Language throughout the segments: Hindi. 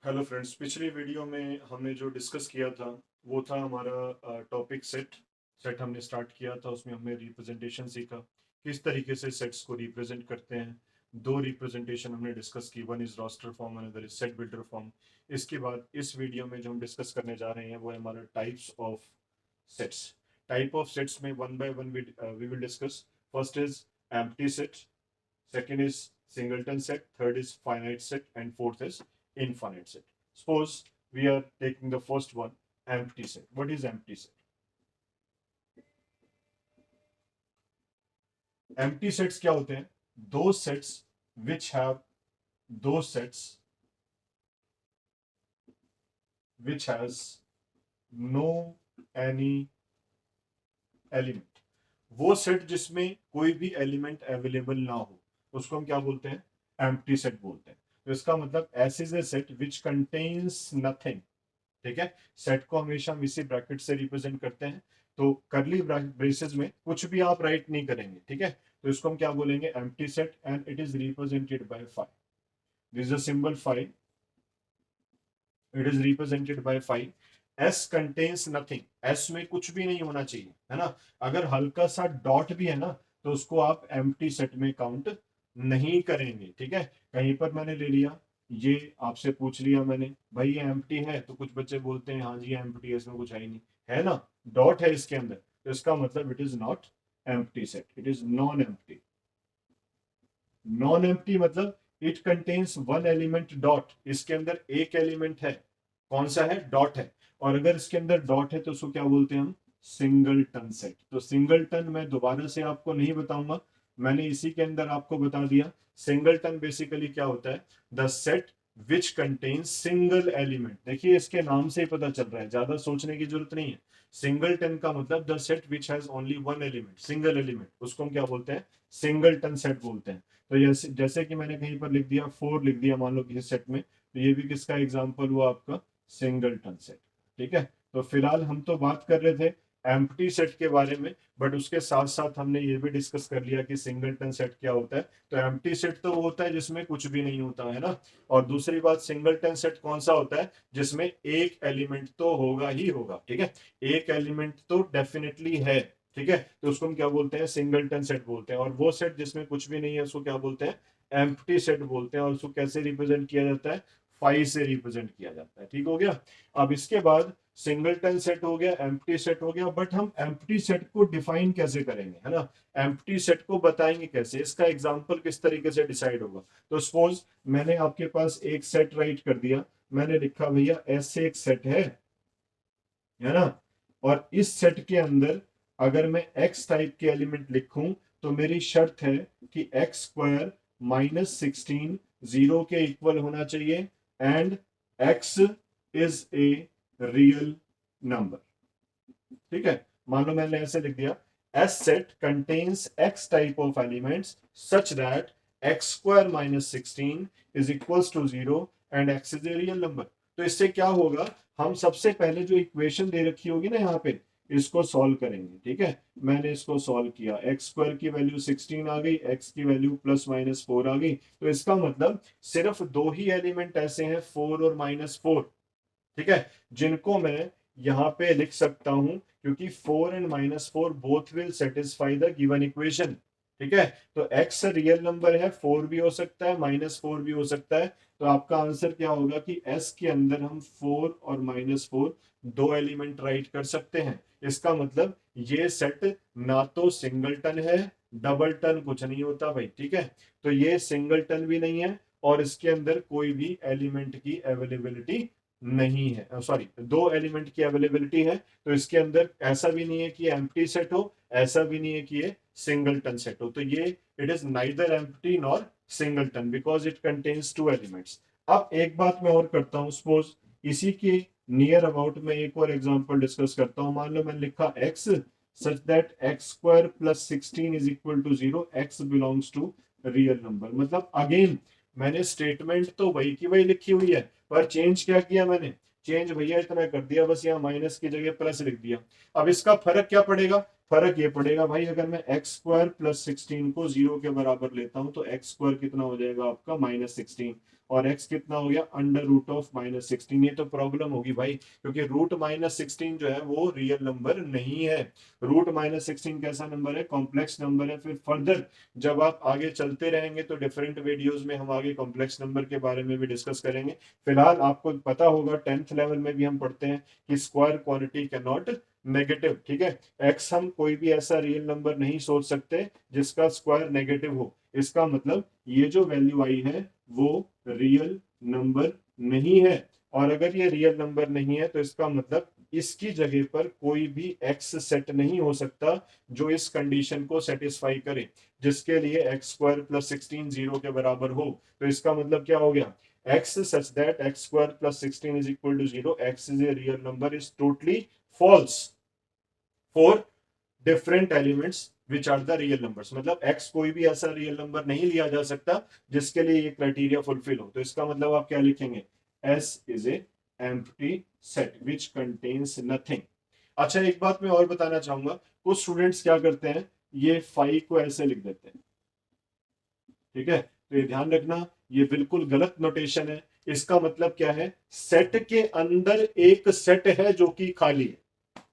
हेलो फ्रेंड्स, पिछली वीडियो में हमने जो डिस्कस किया था वो था हमारा टॉपिक सेट। सेट हमने स्टार्ट किया था, उसमें हमने रिप्रेजेंटेशन सीखा, किस तरीके से सेट्स को रिप्रेजेंट करते हैं। दो रिप्रेजेंटेशन हमने डिस्कस की, one is roster form, another is set builder form. इसके बाद इस वीडियो में जो हम डिस्कस करने जा रहे हैं वो है हमारा types of sets. Type of sets में one by one we will discuss. First is empty set, second is singleton set, third is finite set, and fourth is infinite set. Suppose we are taking the first one, empty set. What is empty set? Empty sets क्या होते हैं? Those sets which have those sets which has no any element. वो सेट जिसमें कोई भी एलिमेंट अवेलेबल ना हो उसको हम क्या बोलते हैं? एम्प्टी सेट बोलते हैं। तो इसका मतलब S is a set which contains nothing. ठीक है, सेट को हमेशा हम इसी ब्रैकेट से रिप्रेजेंट करते हैं। तो करली ब्रेसेस में कुछ भी आप राइट नहीं करेंगे, ठीक है। तो इसको हम क्या बोलेंगे? Empty set, and it is represented by five. This is a symbol five, it is represented by five. S contains nothing, S में कुछ भी नहीं होना चाहिए, है ना। अगर हल्का सा डॉट भी है ना तो उसको आप एम्प्टी सेट में काउंट नहीं करेंगे, ठीक है। कहीं पर मैंने ले लिया, ये आपसे पूछ लिया मैंने, भाई ये एम्प्टी है, तो कुछ बच्चे बोलते हैं हाँ जी एम्प्टी है, इसमें कुछ है ही नहीं, है ना, डॉट है इसके अंदर, तो इसका मतलब it is not empty set, it is non empty. Non empty मतलब it contains one element dot, इसके अंदर एक एलिमेंट है, कौन सा है? डॉट है। और अगर इसके अंदर डॉट है तो उसको क्या बोलते हैं हम? Singleton set. तो सिंगल टन मैं दोबारा से आपको नहीं बताऊंगा, मैंने इसी के अंदर आपको बता दिया। सिंगल टन बेसिकली क्या होता है? The set which contains single element. देखिए इसके नाम से ही पता चल रहा है, ज्यादा सोचने की जरूरत नहीं है। सिंगल टन का मतलब the set which has only one element, single element, उसको हम क्या बोलते हैं? सिंगल टन सेट बोलते हैं। तो जैसे जैसे कि मैंने कहीं पर लिख दिया फोर, लिख दिया मान लो किसी सेट में, तो ये भी किसका एग्जांपल हुआ? आपका सिंगलटन सेट। ठीक है, तो फिलहाल हम तो बात कर रहे थे एम्प्टी सेट के बारे में, बट उसके साथ साथ हमने ये भी डिस्कस कर लिया कि सिंगलटन सेट क्या होता है। तो एम्प्टी सेट तो वो होता है जिसमें कुछ भी नहीं होता है ना, और दूसरी बात सिंगलटन सेट कौन सा होता है? जिसमें एक एलिमेंट तो होगा ही होगा, ठीक है, एक एलिमेंट तो डेफिनेटली है, ठीक है। तो उसको हम क्या बोलते हैं? सिंगलटन सेट बोलते हैं। और वो सेट जिसमें कुछ भी नहीं है उसको क्या बोलते हैं? एम्प्टी सेट बोलते हैं। और उसको कैसे रिप्रेजेंट किया जाता है? फाइव से रिप्रेजेंट किया जाता है, ठीक हो गया। अब इसके बाद सिंगलटन सेट हो गया, एम्प्टी सेट हो गया, बट हम एम्प्टी सेट को डिफाइन कैसे करेंगे, है ना, एम्प्टी सेट को बताएंगे कैसे, इसका एग्जांपल किस तरीके से डिसाइड होगा। तो सपोज मैंने आपके पास एक सेट राइट कर दिया, मैंने लिखा भैया ऐसे एक सेट है ना, और इस सेट के अंदर अगर मैं एक्स टाइप के एलिमेंट लिखूं तो मेरी शर्त है कि एक्स स्क्वायर माइनस 16 जीरो के इक्वल होना चाहिए, and x is a real number. ठीक है, मान लो मैंने ऐसे लिख दिया, S set contains x type of elements such that x square minus 16 is equals to zero and x is a real number. तो इससे क्या होगा? हम सबसे पहले जो इक्वेशन दे रखी होगी ना यहाँ पे, इसको सॉल्व करेंगे, ठीक है। मैंने इसको सॉल्व किया, एक्स स्क्वायर की वैल्यू 16 आ गई, एक्स की वैल्यू प्लस माइनस 4 आ गई। तो इसका मतलब सिर्फ दो ही एलिमेंट ऐसे हैं, 4 और -4, ठीक है, जिनको मैं यहां पे लिख सकता हूं, क्योंकि 4 and -4 both will satisfy the given equation. ठीक है, तो x रियल नंबर है, 4 भी हो सकता है, -4 भी हो सकता है। तो आपका आंसर क्या होगा कि s के अंदर हम 4 और -4 दो एलिमेंट राइट कर सकते हैं। इसका मतलब ये सेट ना तो सिंगलटन है, डबल टन कुछ नहीं होता भाई, ठीक है। तो ये सिंगलटन भी नहीं है, और इसके अंदर कोई भी एलिमेंट की अवेलेबिलिटी नहीं है, सॉरी, दो एलिमेंट की अवेलेबिलिटी है। तो इसके अंदर ऐसा भी नहीं है कि एम्प्टी सेट हो, ऐसा भी नहीं है कि ये सिंगलटन सेट हो। तो ये it is neither empty nor singleton because it contains two elements. अब एक बात मैं और करता हूं, सपोज इसी के नियर अबाउट में एक और एग्जांपल डिस्कस करता हूं। मान लो मैंने लिखा x such that x square plus 16 is equal to zero, x belongs to real number. मतलब अगेन मैंने स्टेटमेंट तो वही की वही लिखी हुई है, पर चेंज क्या किया मैंने? चेंज भैया इतना कर दिया, बस यहाँ माइनस की जगह प्लस लिख दिया। अब इसका फर्क क्या पड़ेगा? फर्क ये पड़ेगा भाई, अगर मैं एक्स स्क्वायर प्लस 16 को जीरो के बराबर लेता हूं तो एक्स स्क्वायर कितना हो जाएगा आपका? -16। और x कितना हो गया अंडर रूट ऑफ -16। ये तो प्रॉब्लम होगी भाई, क्योंकि रूट -16 जो है वो रियल नंबर नहीं है। रूट -16 कैसा नंबर है? कॉम्प्लेक्स नंबर है। फिर फर्दर जब आप आगे चलते रहेंगे तो डिफरेंट वीडियोस में हम आगे कॉम्प्लेक्स नंबर के बारे में भी डिस्कस करेंगे। फिलहाल आपको पता होगा 10th लेवल में भी हम पढ़ते हैं कि square quantity can not negative, ठीक है। एक्स हम कोई भी ऐसा रियल नंबर नहीं सोच सकते जिसका स्क्वायर नेगेटिव हो। इसका मतलब ये जो वैल्यू आई है वो रियल नंबर नहीं है, और अगर ये रियल नंबर नहीं है तो इसका मतलब इसकी जगह पर कोई भी एक्स सेट नहीं हो सकता जो इस कंडीशन को सेटिस्फाई करे, जिसके लिए एक्स स्क्वायर प्लस 16 जीरो के बराबर हो। तो इसका मतलब क्या हो गया? x such that x square plus 16 is equal to 0, x is a real number is totally false for different elements which are the real numbers। मतलब x कोई भी ऐसा रियल नंबर नहीं लिया जा सकता जिसके लिए ये क्राइटेरिया फुलफिल हो। तो इसका मतलब आप क्या लिखेंगे? S is a empty set which contains nothing। अच्छा, एक बात मैं और बताना चाहूंगा, कुछ स्टूडेंट्स क्या करते हैं, ये 5 को ऐसे लिख देते हैं, ठीक है। तो ये ध्यान रखना, ये बिल्कुल गलत नोटेशन है। इसका मतलब क्या है? सेट के अंदर एक सेट है जो कि खाली है।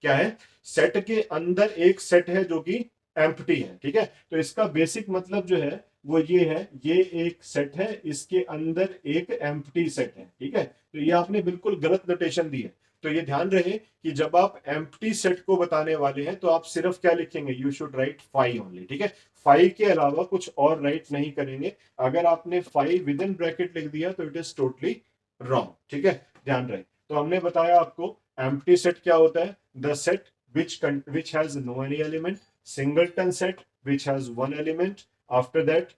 क्या है? सेट के अंदर एक सेट है जो कि एम्प्टी है, ठीक है। तो इसका बेसिक मतलब जो है वो ये है, ये एक सेट है, इसके अंदर एक एम्प्टी सेट है, ठीक है। तो ये आपने बिल्कुल गलत नोटेशन दी है। तो ये ध्यान रहे कि जब आप एम्प्टी सेट को बताने वाले हैं तो आप सिर्फ क्या लिखेंगे? यू शुड राइट 5 ओनली, ठीक है। 5 के अलावा कुछ और राइट नहीं करेंगे। अगर आपने 5 विद इन ब्रैकेट लिख दिया तो इट इज टोटली रॉन्ग, ठीक है। ध्यान रहे। तो हमने बताया आपको एम्प्टी सेट क्या होता है। The set which has no any element, singleton set which has one element। after that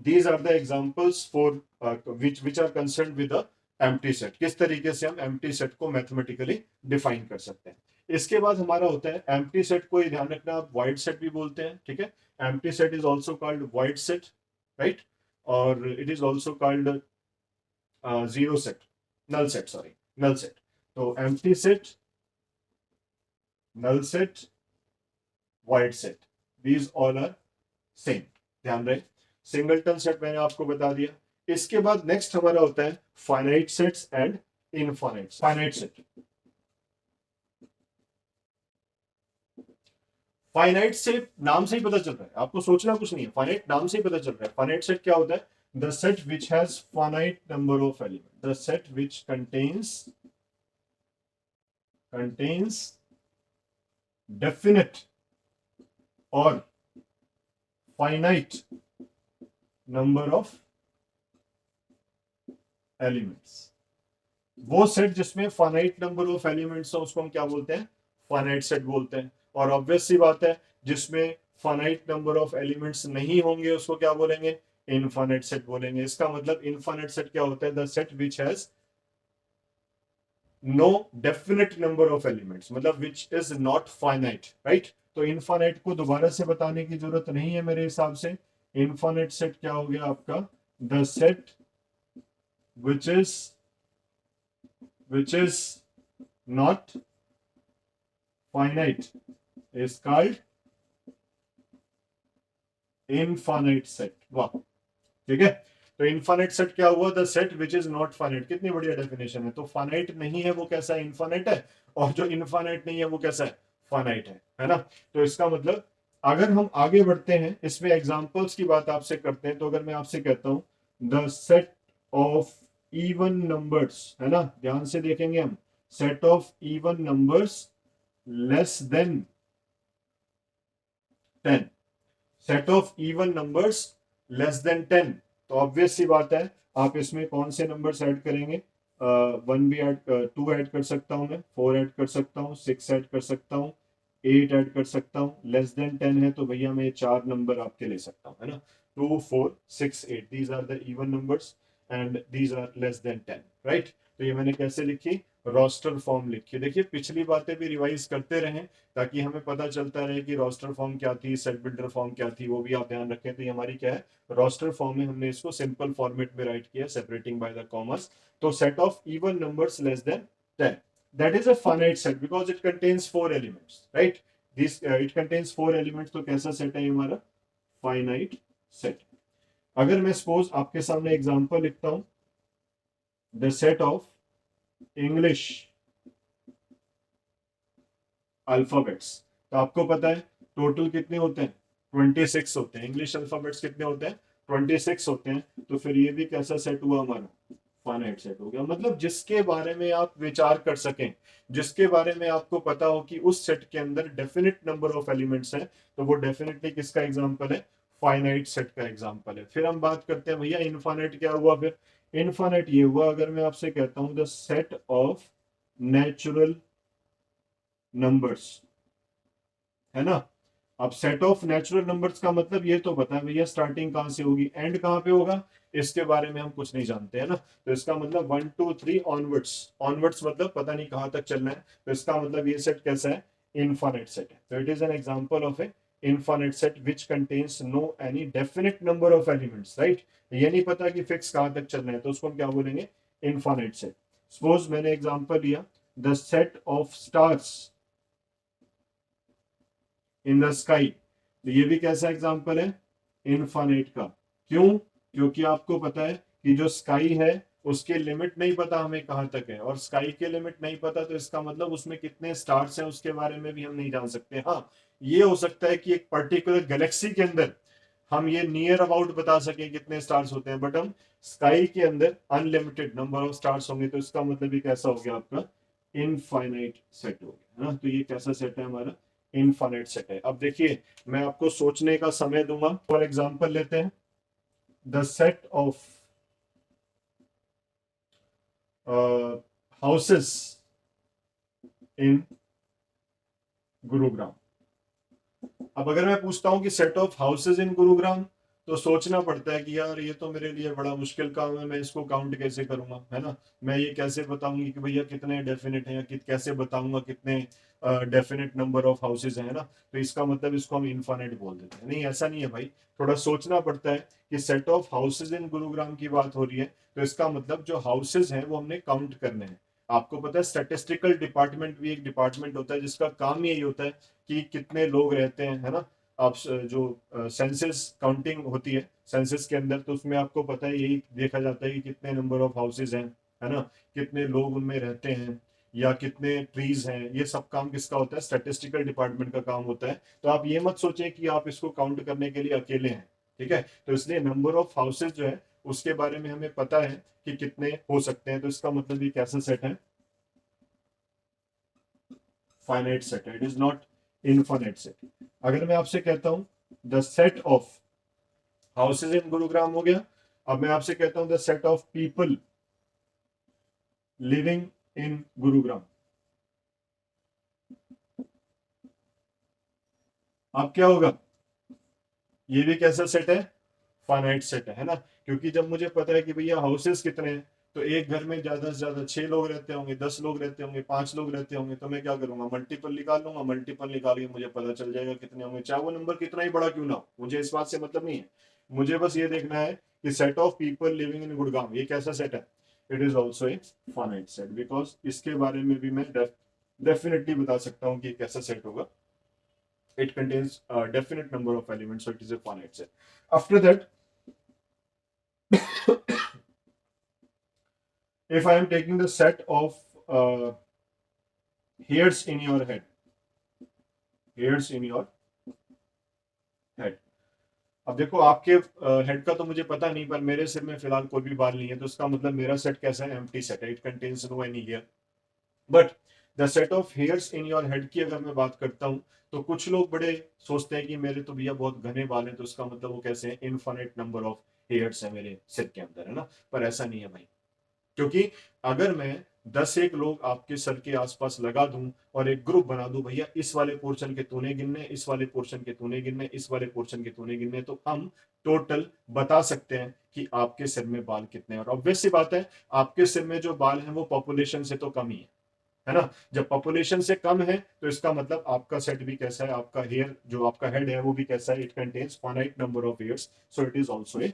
these are the examples for which are concerned with the empty set। किस तरीके से हम empty set को मैथमेटिकली डिफाइन कर सकते हैं। इसके बाद हमारा होता है empty set को, ये ध्यान रखना, आप void set भी बोलते हैं, ठीक है। empty set is also called void set, right, और it is also called zero set, null set, sorry, null set। तो empty set, null set, void set, these all are same। ध्यान रहे। सिंगलटन सेट मैंने आपको बता दिया। इसके बाद नेक्स्ट हमारा होता है finite sets and infinite. Finite set, finite से नाम से ही पता चल रहा है, आपको सोचना कुछ नहीं है, फाइनाइट नाम से ही पता चल रहा है। फाइनाइट सेट क्या होता है? The set which has finite number of element, the set which contains definite और फाइनाइट नंबर ऑफ एलिमेंट्स। वो सेट जिसमें फाइनाइट नंबर ऑफ एलिमेंट्स हो उसको हम क्या बोलते हैं? फाइनाइट सेट बोलते हैं। और ऑब्वियस सी बात है, जिसमें फाइनाइट नंबर ऑफ एलिमेंट्स नहीं होंगे उसको क्या बोलेंगे? इनफाइनाइट सेट बोलेंगे। इसका मतलब इनफाइनाइट सेट क्या होता है? The set which has no definite number of elements, मतलब which is not finite, right. तो इनफाइनाइट को दोबारा से बताने की जरूरत नहीं है मेरे हिसाब से। इनफाइनाइट सेट क्या हो गया आपका? The set which is not finite is called infinite set। वाह, ठीक है। तो इनफाइनाइट सेट क्या हुआ? The set which is not finite. कितनी बढ़िया डेफिनेशन है। तो फाइनाइट नहीं है वो कैसा है? इनफाइनाइट है। और जो इनफाइनाइट नहीं है वो कैसा है? फाइनाइट है ना। तो इसका मतलब अगर हम आगे बढ़ते हैं, इसमें एग्जांपल्स की बात आपसे करते हैं, तो अगर मैं आपसे कहता हूं the set of even numbers, है ना, ध्यान से देखेंगे हम, set of even numbers less than 10, set of even numbers less than 10। तो ऑब्वियस सी बात है, आप इसमें कौन से नंबर्स ऐड करेंगे? वन भी ऐड, टू ऐड कर सकता हूं मैं, फोर ऐड कर सकता हूं, सिक्स ऐड कर सकता हूं, एट ऐड कर सकता हूं। लेस देन 10 है तो भैया मैं ये चार नंबर आपके ले सकता हूं, है ना, 2 4 6 8। These are the even numbers and these are less than 10, right. तो ये मैंने कैसे लिखी? रोस्टर फॉर्म लिखी। देखिए पिछली बातें भी रिवाइज करते रहें ताकि हमें पता चलता रहे कि रोस्टर फॉर्म क्या थी, सेट बिल्डर फॉर्म क्या थी, वो भी आप ध्यान रखें। तो ये हमारी क्या है? रोस्टर फॉर्म में हमने इसको सिंपल फॉर्मेट में राइट किया, सेपरेटिंग बाय द कॉमर्स। तो set of even numbers less than 10, that is a finite set because it contains four elements, right? This it contains four elements, तो कैसा सेट है हमारा? Finite set. अगर मैं सपोज आपके सामने एग्जांपल लिखता हूं, the set of English alphabets, तो आपको पता है टोटल कितने होते हैं, 26 होते हैं। इंग्लिश अल्फाबेट्स कितने होते हैं, 26 होते हैं। तो फिर ये भी कैसा सेट हुआ हमारा, फाइनाइट सेट हो गया। मतलब जिसके बारे में आप विचार कर सकें, जिसके बारे में आपको पता हो कि उस सेट के अंदर डेफिनेट नंबर ऑफ एलिमेंट्स हैं, तो वो डेफिनेटली किसका एग्जांपल है, फाइनाइट सेट का एग्जांपल है। फिर हम बात करते हैं भैया इनफाइनाइट क्या हुआ। फिर इनफाइनाइट ये हुआ अगर मैं आपसे कहता हूं the set of natural numbers, है ना। अब सेट ऑफ नेचुरल नंबर्स का मतलब ये तो पता है भैया स्टार्टिंग कहां से होगी, एंड कहां पे होगा, इसके बारे में हम कुछ नहीं जानते, है ना। तो इसका मतलब 1 2 3 ऑनवर्ड्स, ऑनवर्ड्स मतलब पता नहीं कहां तक चलना है। तो इसका मतलब ये सेट कैसा है, इनफाइनाइट सेट है। तो it is an example of a infinite set which contains no any definite number of elements, right. ये नहीं पता कि फिक्स कहां तक चलना है, तो उसको हम क्या बोलेंगे, इनफाइनाइट सेट। सपोज मैंने एग्जांपल लिया, the set of stars in the sky, तो ये भी कैसा एग्जांपल है, इनफाइनाइट का। क्यों, क्योंकि आपको पता है कि जो स्काई है उसके लिमिट नहीं पता हमें कहां तक है, और स्काई के लिमिट नहीं पता तो इसका मतलब उसमें कितने स्टार्स हैं उसके बारे में भी हम नहीं जान सकते। हाँ, ये हो सकता है कि एक पर्टिकुलर गैलेक्सी के अंदर हम ये नियर अबाउट बता सके कितने स्टार्स होते हैं, बट हम स्काई के अंदर अनलिमिटेड नंबर ऑफ स्टार्स होंगे, तो इसका मतलब ये कैसा हो गया आपका, इनफाइनाइट सेट हो गया, है ना। तो ये कैसा सेट है हमारा, इनफाइनाइट सेट है। अब देखिए मैं आपको सोचने का समय दूंगा। फॉर एग्जांपल लेते हैं द सेट ऑफ हाउसेस इन गुरुग्राम। अब अगर मैं पूछता हूं कि set of houses in Gurugram, तो सोचना पड़ता है कि यार ये तो मेरे लिए बड़ा मुश्किल काम है, मैं इसको काउंट कैसे करूंगा, है ना। मैं ये कैसे बताऊंगी कि भैया कितने डेफिनेट हैं, या कैसे बताऊंगा कितने डेफिनेट नंबर ऑफ हाउसेज हैं, ना। तो इसका मतलब इसको हम इनफाइनाइट बोल देते हैं। नहीं, ऐसा नहीं है भाई, थोड़ा सोचना पड़ता है कि set of houses in Gurugram की बात हो रही है, तो इसका मतलब जो हाउसेज हैं वो हमने काउंट करने हैं। आपको पता है स्टैटिस्टिकल डिपार्टमेंट भी एक डिपार्टमेंट होता है जिसका काम यही होता है कि कितने लोग रहते हैं, है ना। आप जो सेंसस काउंटिंग होती है सेंसस के अंदर, तो उसमें आपको पता है यही देखा जाता है कि कितने नंबर ऑफ हाउसेज हैं, है ना, कितने लोग उनमें रहते हैं, या कितने ट्रीज हैं। ये सब काम किसका होता है, स्टैटिस्टिकल डिपार्टमेंट का काम होता है। तो आप ये मत सोचें कि आप इसको काउंट करने के लिए अकेले हैं, ठीक है। तो इसलिए नंबर ऑफ हाउसेज जो है उसके बारे में हमें पता है कि कितने हो सकते हैं। तो इसका मतलब ये कैसा सेट है, फाइनाइट सेट है, it is not infinite set. अगर मैं आपसे कहता हूं the set of houses in Gurugram हो गया। अब मैं आपसे कहता हूं the set of people living in Gurugram, अब क्या होगा, ये भी कैसा सेट है, फाइनाइट सेट है ना। क्योंकि जब मुझे पता है कि भैया हाउसेस कितने हैं, तो एक घर में ज्यादा से ज्यादा 6 लोग रहते होंगे, 10 लोग रहते होंगे, 5 लोग रहते होंगे, तो मैं क्या करूंगा, मल्टीपल निकाल लूंगा। मल्टीपल निकाल के मुझे पता चल जाएगा कितने होंगे, चाहे वो नंबर कितना ही बड़ा क्यों ना हो, मुझे इस बात से मतलब नहीं है। मुझे बस ये देखना है कि set of people living in Gurgaon ये कैसा सेट है, it is also a finite set, because इसके बारे में भी मैं डेफिनेटली बता सकता हूँ कि कैसा सेट होगा। It contains a definite number of elements, so it is a finite set. After that, if I am taking the set of hairs in your head, hairs in your head. अब देखो आपके हेड का तो मुझे पता नहीं, पर मेरे सिर में फिलहाल कोई भी बाल नहीं है, तो इसका मतलब मेरा सेट कैसा है, एम्प्टी सेट है, it contains no any hair. But the set of hairs in your head की अगर मैं बात करता हूं, तो कुछ लोग बड़े सोचते हैं कि मेरे तो भैया बहुत घने बाल हैं, तो इसका मतलब वो कैसे है, इनफाइनाइट नंबर ऑफ हेयर्स है मेरे सिर के अंदर, है ना। पर ऐसा नहीं है भाई, क्योंकि अगर मैं 10 एक लोग आपके सर के आसपास लगा दूं और एक ग्रुप बना दूं, भैया इस वाले पोर्शन के तूने गिनने, इस वाले पोर्शन के तूने गिनने, इस वाले पोर्शन के तूने गिनने, तो हम टोटल बता सकते हैं कि आपके सिर में बाल कितने हैं। और ऑब्वियस सी बात है, आपके सिर में जो बाल हैं वो पॉपुलेशन से तो कम ही है ना। जब पॉपुलेशन से कम है तो इसका मतलब आपका सेट भी कैसा है, आपका हेयर जो आपका हेड है वो भी कैसा है, it contains finite number of hairs, so it is also a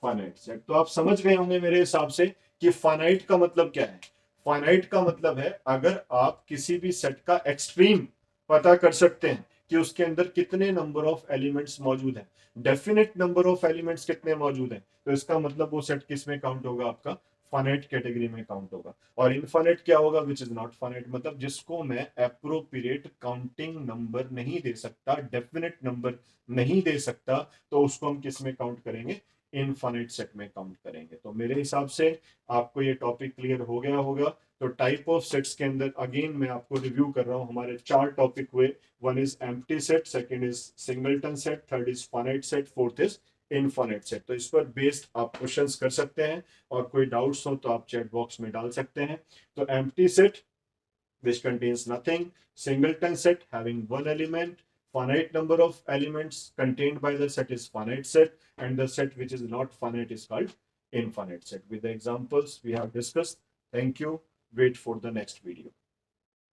finite set. तो आप समझ गए होंगे मेरे हिसाब से कि फाइनाइट का मतलब क्या है। फाइनाइट का मतलब है अगर आप किसी भी सेट का एक्सट्रीम पता कर सकते हैं कि उसके अंदर कितने नंबर ऑफ एलिमेंट्स मौजूद हैं। डेफिनेट नंबर ऑफ एलिमेंट्स कितने मौजूद हैं, तो इसका मतलब वो सेट किस में काउंट होगा, आपका फाइनाइट कैटेगरी में काउंट होगा। और इनफाइनाइट क्या होगा, विच इज नॉट फाइनाइट, मतलब जिसको मैं एप्रोप्रिएट काउंटिंग नंबर नहीं दे सकता, डेफिनेट नंबर नहीं दे सकता, तो उसको हम किस में काउंट करेंगे, इनफाइनाइट सेट में काउंट करेंगे। तो मेरे हिसाब से आपको ये टॉपिक क्लियर हो गया होगा। तो टाइप ऑफ सेट्स के अंदर अगेन मैं आपको रिव्यू कर रहा हूं, हमारे 4 टॉपिक हुए। One is empty set, second is singleton set, third is finite set, fourth is infinite set. तो इस पर बेस्ड आप क्वेश्चंस कर सकते हैं, और कोई डाउट्स हो तो आप चैट बॉक्स में डाल सकते हैं। तो empty set which contains nothing, singleton set having one element, finite number of elements contained by the set is finite set, and the set which is not finite is called infinite set. With the examples we have discussed, thank you. Wait for the next video.